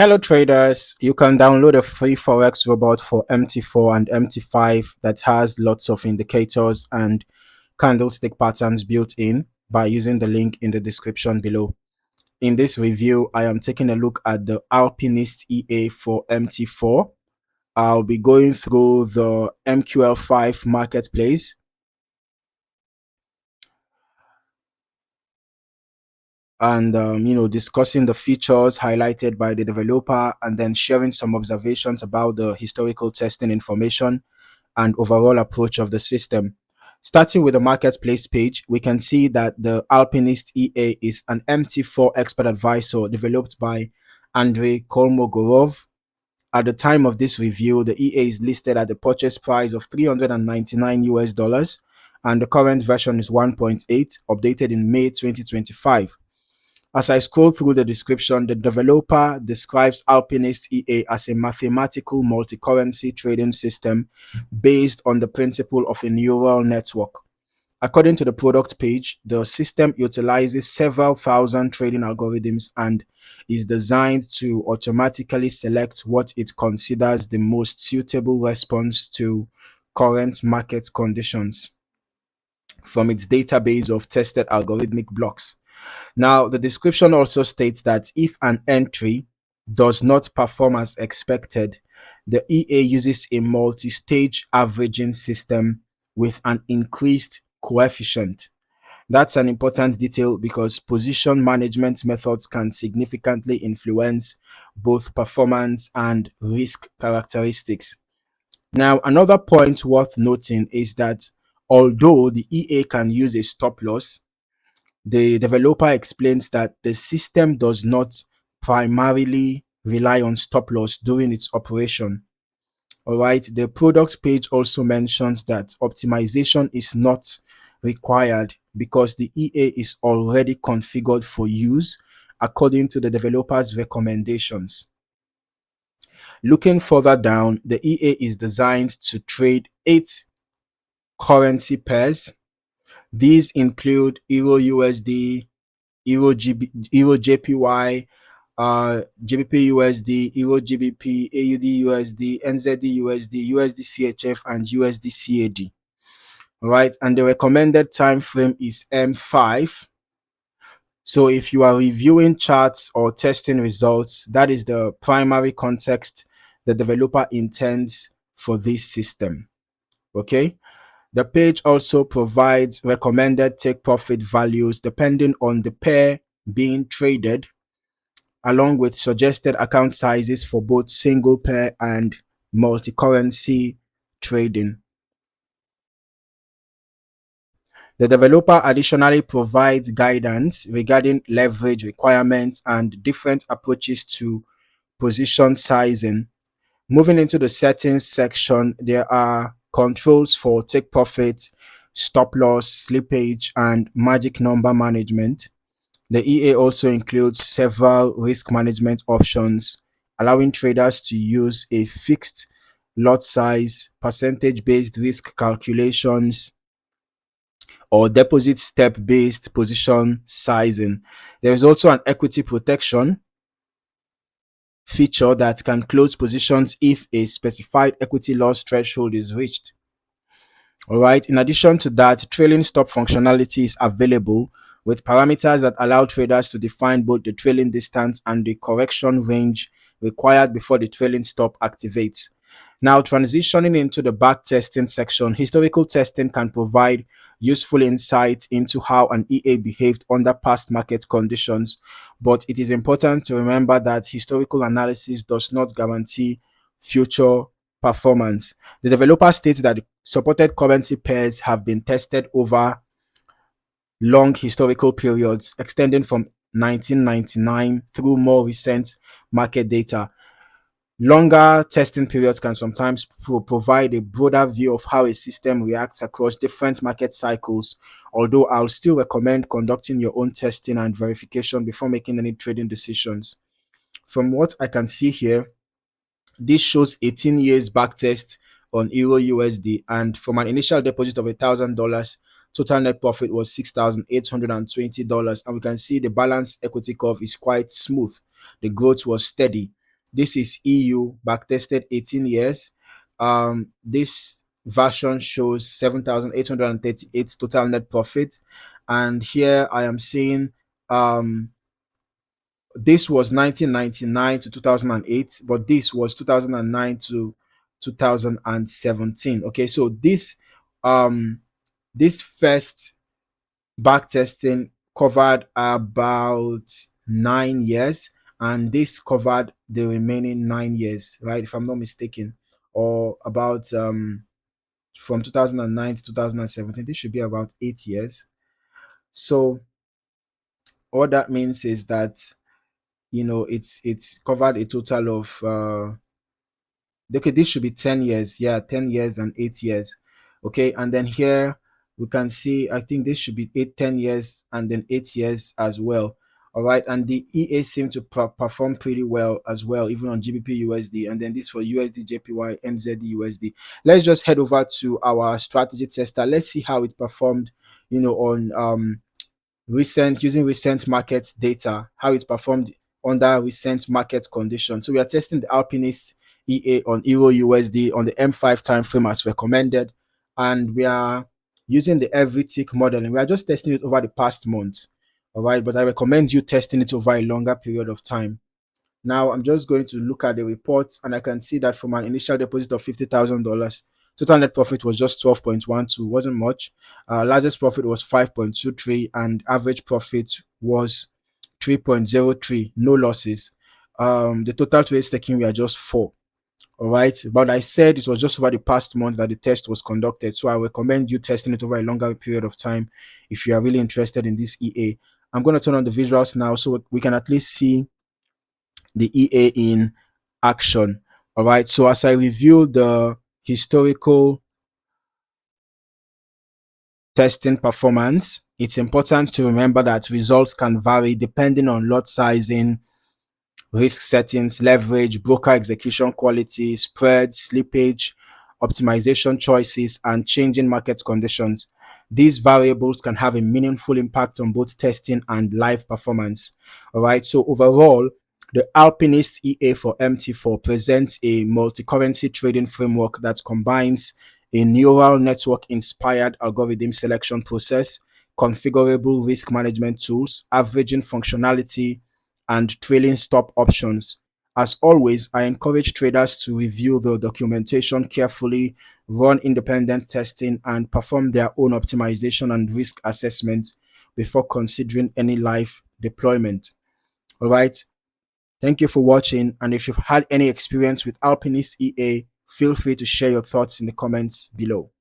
Hello traders, you can download a free Forex robot for MT4 and MT5 that has lots of indicators and candlestick patterns built in by using the link in the description below. In this review, I am taking a look at the Alpinist EA for MT4. I'll be going through the MQL5 Marketplace, and discussing the features highlighted by the developer, and then sharing some observations about the historical testing information and overall approach of the system. Starting with the marketplace page, we can see that the Alpinist EA is an MT4 expert advisor developed by Andrei Kolmogorov. At the time of this review, the EA is listed at the purchase price of $399 and the current version is 1.8, updated in May 2025. As I scroll through the description, the developer describes Alpinist EA as a mathematical multi-currency trading system based on the principle of a neural network. According to the product page, the system utilizes several thousand trading algorithms and is designed to automatically select what it considers the most suitable response to current market conditions from its database of tested algorithmic blocks. Now, the description also states that if an entry does not perform as expected, the EA uses a multi-stage averaging system with an increased coefficient. That's an important detail because position management methods can significantly influence both performance and risk characteristics. Now, another point worth noting is that although the EA can use a stop loss, the developer explains that the system does not primarily rely on stop loss during its operation. All right, the product page also mentions that optimization is not required because the EA is already configured for use according to the developer's recommendations. Looking further down, the EA is designed to trade 8 currency pairs. These include Euro USD, Euro JPY, GBP USD, Euro GBP, AUD USD, NZD USD, USD CHF, and USD CAD. Right, and the recommended time frame is M5. So if you are reviewing charts or testing results, that is the primary context the developer intends for this system. Okay. The page also provides recommended take profit values depending on the pair being traded, along with suggested account sizes for both single pair and multi-currency trading. The developer additionally provides guidance regarding leverage requirements and different approaches to position sizing. Moving into the settings section, there are controls for take profit, stop loss, slippage, and magic number management. The EA also includes several risk management options, allowing traders to use a fixed lot size, percentage-based risk calculations, or deposit step-based position sizing. There is also an equity protection feature that can close positions if a specified equity loss threshold is reached. All right. In addition to that, trailing stop functionality is available with parameters that allow traders to define both the trailing distance and the correction range required before the trailing stop activates. Now, transitioning into the back testing section, historical testing can provide useful insight into how an EA behaved under past market conditions, but it is important to remember that historical analysis does not guarantee future performance. The developer states that supported currency pairs have been tested over long historical periods extending from 1999 through more recent market data. Longer testing periods can sometimes provide a broader view of how a system reacts across different market cycles, although I'll still recommend conducting your own testing and verification before making any trading decisions. From what I can see here, this shows 18 years backtest on Euro USD, and from an initial deposit of $1,000, total net profit was $6,820, and we can see the balanced equity curve is quite smooth. The growth was steady. This is EU backtested 18 years. This version shows 7,838 total net profit. And here I am seeing this was 1999 to 2008, but this was 2009 to 2017. Okay, so this first back testing covered about 9 years, and this covered the remaining 9 years, right? If I'm not mistaken, or about from 2009 to 2017. This should be about 8 years. So all that means is that it's covered a total of okay, this should be 10 years. Yeah, 10 years and 8 years. Okay, and then here we can see, I think this should be 10 years and then 8 years as well. All right, and the EA seem to perform pretty well as well, even on GBP USD, and then this for USD JPY NZD USD. Let's just head over to our strategy tester. Let's see how it performed, on using recent market data, how it performed under recent market conditions. So we are testing the Alpinist EA on Euro USD on the M5 time frame as recommended, and we are using the every tick modeling. We are just testing it over the past month, all right, but I recommend you testing it over a longer period of time. Now I'm just going to look at the reports, and I can see that from an initial deposit of $50,000, total net profit was just 12.12, wasn't much. Largest profit was 5.23, and average profit was 3.03, no losses. The total trades taking were just 4. All right, but I said it was just over the past month that the test was conducted, so I recommend you testing it over a longer period of time if you are really interested in this EA. I'm going to turn on the visuals now so we can at least see the EA in action. All right, so as I review the historical testing performance, it's important to remember that results can vary depending on lot sizing, risk settings, leverage, broker execution quality, spread, slippage, optimization choices, and changing market conditions. These variables can have a meaningful impact on both testing and live performance. All right, so overall, the Alpinist EA for MT4 presents a multi-currency trading framework that combines a neural network inspired algorithm selection process, configurable risk management tools, averaging functionality, and trailing stop options. As always, I encourage traders to review the documentation carefully, run independent testing, and perform their own optimization and risk assessment before considering any live deployment. All right. Thank you for watching. And if you've had any experience with Alpinist EA, feel free to share your thoughts in the comments below.